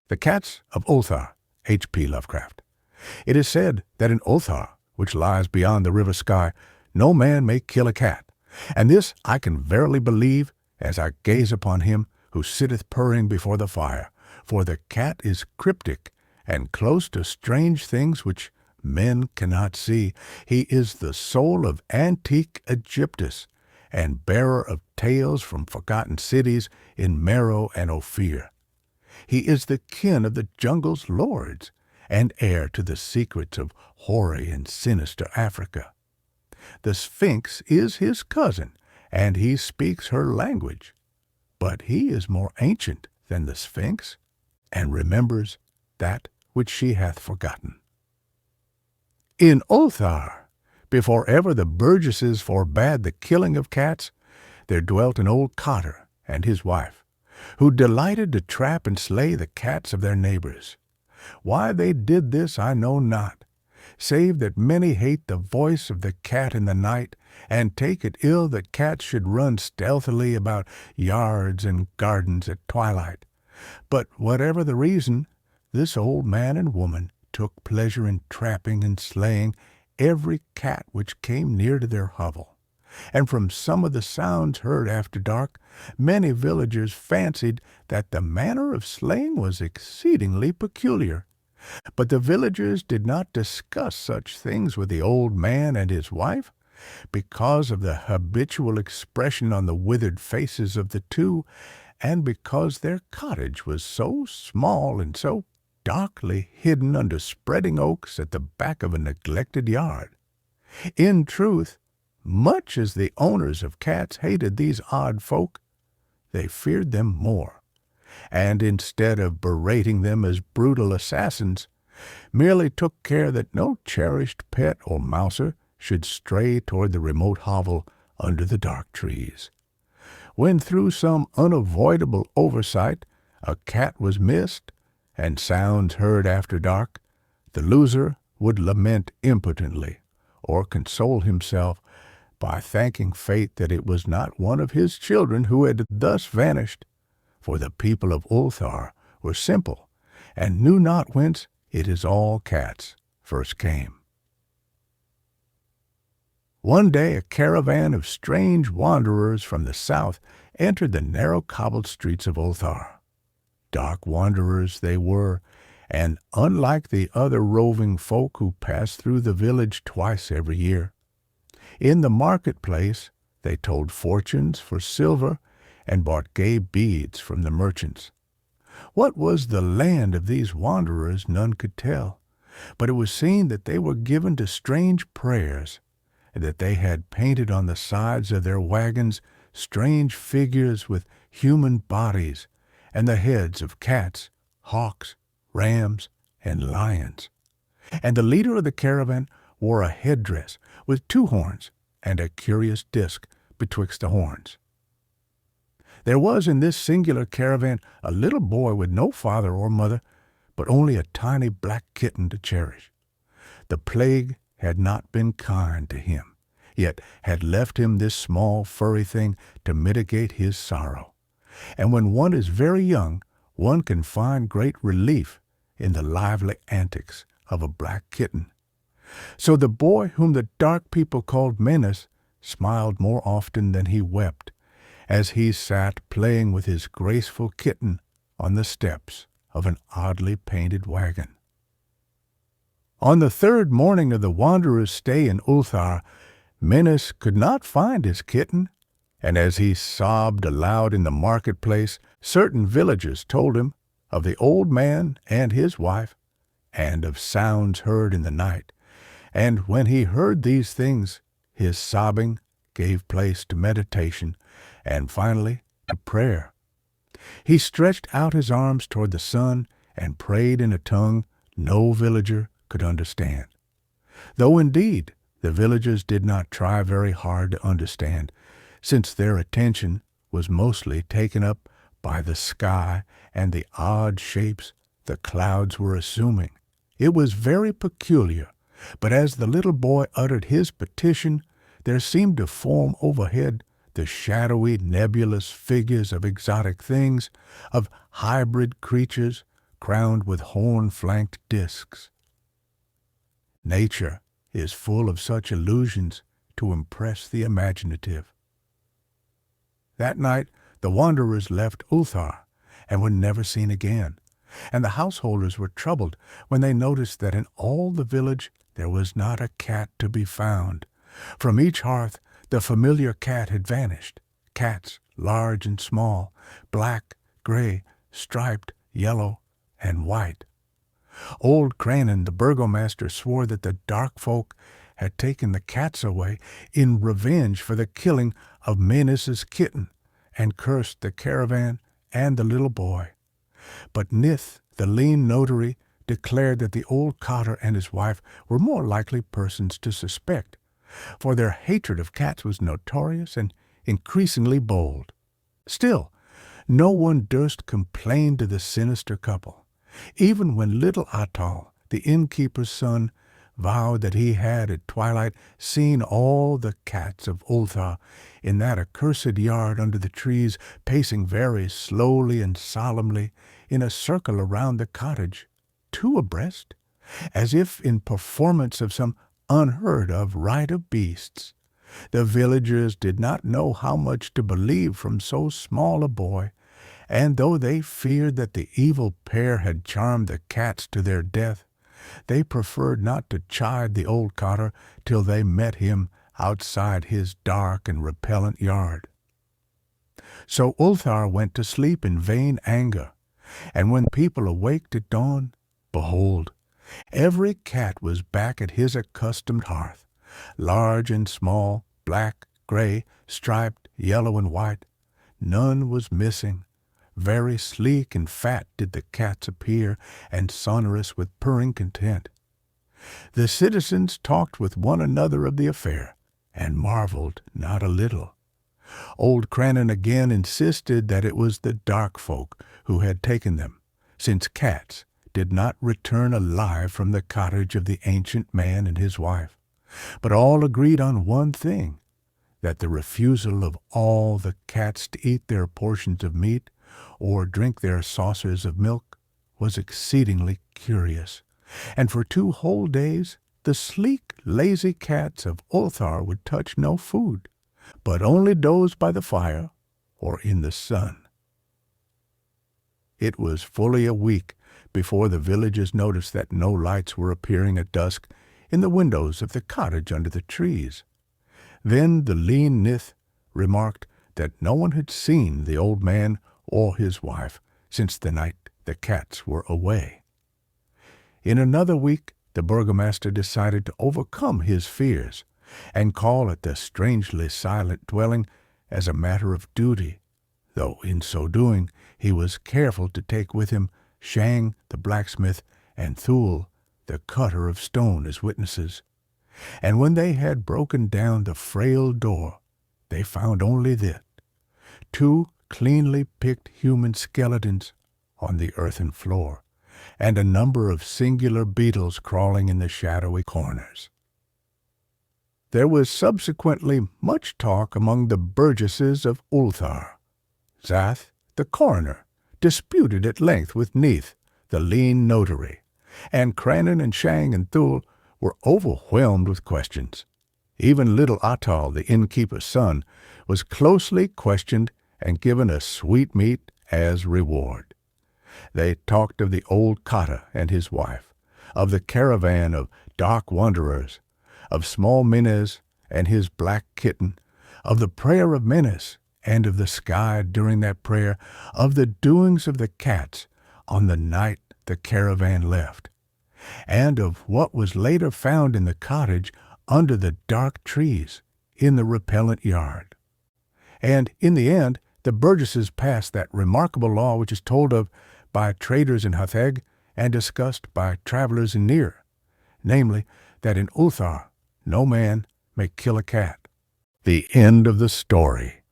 The Cats of Ulthar, H.P. Lovecraft. It is said that in Ulthar, which lies beyond the river Sky, no man may kill a cat, and this I can verily believe as I gaze upon him who sitteth purring before the fire, for the cat is cryptic and close to strange things which men cannot see. He is the soul of antique Egyptus, and bearer of tales from forgotten cities in Meroe and Ophir. He is the kin of the jungle's lords, and heir to the secrets of hoary and sinister Africa. The Sphinx is his cousin, and he speaks her language. But he is more ancient than the Sphinx, and remembers that which she hath forgotten. In Ulthar, before ever the burgesses forbade the killing of cats, there dwelt an old cotter and his wife, who delighted to trap and slay the cats of their neighbors. Why they did this I know not, save that many hate the voice of the cat in the night, and take it ill that cats should run stealthily about yards and gardens at twilight. But whatever the reason, this old man and woman took pleasure in trapping and slaying every cat which came near to their hovel. And from some of the sounds heard after dark, many villagers fancied that the manner of slaying was exceedingly peculiar. But the villagers did not discuss such things with the old man and his wife, because of the habitual expression on the withered faces of the two, and because their cottage was so small and so darkly hidden under spreading oaks at the back of a neglected yard. In truth, much as the owners of cats hated these odd folk, they feared them more, and instead of berating them as brutal assassins, merely took care that no cherished pet or mouser should stray toward the remote hovel under the dark trees. When through some unavoidable oversight a cat was missed, and sounds heard after dark, the loser would lament impotently, or console himself by thanking fate that it was not one of his children who had thus vanished, for the people of Ulthar were simple, and knew not whence "it is all cats" first came. One day a caravan of strange wanderers from the south entered the narrow cobbled streets of Ulthar. Dark wanderers they were, and unlike the other roving folk who passed through the village twice every year. In the marketplace they told fortunes for silver and bought gay beads from the merchants. What was the land of these wanderers none could tell, but it was seen that they were given to strange prayers, and that they had painted on the sides of their wagons strange figures with human bodies, and the heads of cats, hawks, rams, and lions. And the leader of the caravan wore a headdress with 2 horns and a curious disk betwixt the horns. There was in this singular caravan a little boy with no father or mother, but only a tiny black kitten to cherish. The plague had not been kind to him, yet had left him this small furry thing to mitigate his sorrow. And when one is very young, one can find great relief in the lively antics of a black kitten. So the boy whom the dark people called Menace smiled more often than he wept, as he sat playing with his graceful kitten on the steps of an oddly painted wagon. On the 3rd morning of the wanderer's stay in Ulthar, Menace could not find his kitten, and as he sobbed aloud in the marketplace, certain villagers told him of the old man and his wife, and of sounds heard in the night. And when he heard these things, his sobbing gave place to meditation, and finally to prayer. He stretched out his arms toward the sun and prayed in a tongue no villager could understand. Though indeed the villagers did not try very hard to understand, since their attention was mostly taken up by the sky and the odd shapes the clouds were assuming. It was very peculiar, but as the little boy uttered his petition, there seemed to form overhead the shadowy, nebulous figures of exotic things, of hybrid creatures, crowned with horn-flanked discs. Nature is full of such illusions to impress the imaginative. That night the wanderers left Ulthar and were never seen again, and the householders were troubled when they noticed that in all the village there was not a cat to be found. From each hearth the familiar cat had vanished. Cats, large and small, black, gray, striped, yellow, and white. Old Cranon, the burgomaster, swore that the dark folk had taken the cats away in revenge for the killing of Menis's kitten, and cursed the caravan and the little boy. But Nith, the lean notary, declared that the old cotter and his wife were more likely persons to suspect, for their hatred of cats was notorious and increasingly bold. Still, no one durst complain to the sinister couple, even when little Atal, the innkeeper's son, vowed that he had at twilight seen all the cats of Ulthar in that accursed yard under the trees, pacing very slowly and solemnly in a circle around the cottage, two abreast, as if in performance of some unheard-of rite of beasts. The villagers did not know how much to believe from so small a boy, and though they feared that the evil pair had charmed the cats to their death, they preferred not to chide the old cotter till they met him outside his dark and repellent yard. So Ulthar went to sleep in vain anger, and when people awaked at dawn, behold, every cat was back at his accustomed hearth, large and small, black, gray, striped, yellow, and white. None was missing. Very sleek and fat did the cats appear, and sonorous with purring content. The citizens talked with one another of the affair, and marveled not a little. Old Cranon again insisted that it was the dark folk who had taken them, since cats did not return alive from the cottage of the ancient man and his wife. But all agreed on one thing, that the refusal of all the cats to eat their portions of meat or drink their saucers of milk was exceedingly curious, and for 2 whole days the sleek, lazy cats of Ulthar would touch no food, but only doze by the fire or in the sun. It was fully a week before the villagers noticed that no lights were appearing at dusk in the windows of the cottage under the trees. Then the lean Nith remarked that no one had seen the old man or his wife since the night the cats were away. In another week the burgomaster decided to overcome his fears and call at the strangely silent dwelling as a matter of duty, though in so doing he was careful to take with him Shang the blacksmith and Thule the cutter of stone as witnesses. And when they had broken down the frail door, they found only that 2 cleanly picked human skeletons on the earthen floor, and a number of singular beetles crawling in the shadowy corners. There was subsequently much talk among the burgesses of Ulthar. Zath, the coroner, disputed at length with Neith, the lean notary, and Cranon and Shang and Thule were overwhelmed with questions. Even little Atal, the innkeeper's son, was closely questioned and given a sweetmeat as reward. They talked of the old cotter and his wife, of the caravan of dark wanderers, of small Menes and his black kitten, of the prayer of Menes and of the sky during that prayer, of the doings of the cats on the night the caravan left, and of what was later found in the cottage under the dark trees in the repellent yard. And in the end, the burgesses passed that remarkable law which is told of by traders in Hatheg and discussed by travelers in Nir, namely, that in Ulthar no man may kill a cat. The end of the story.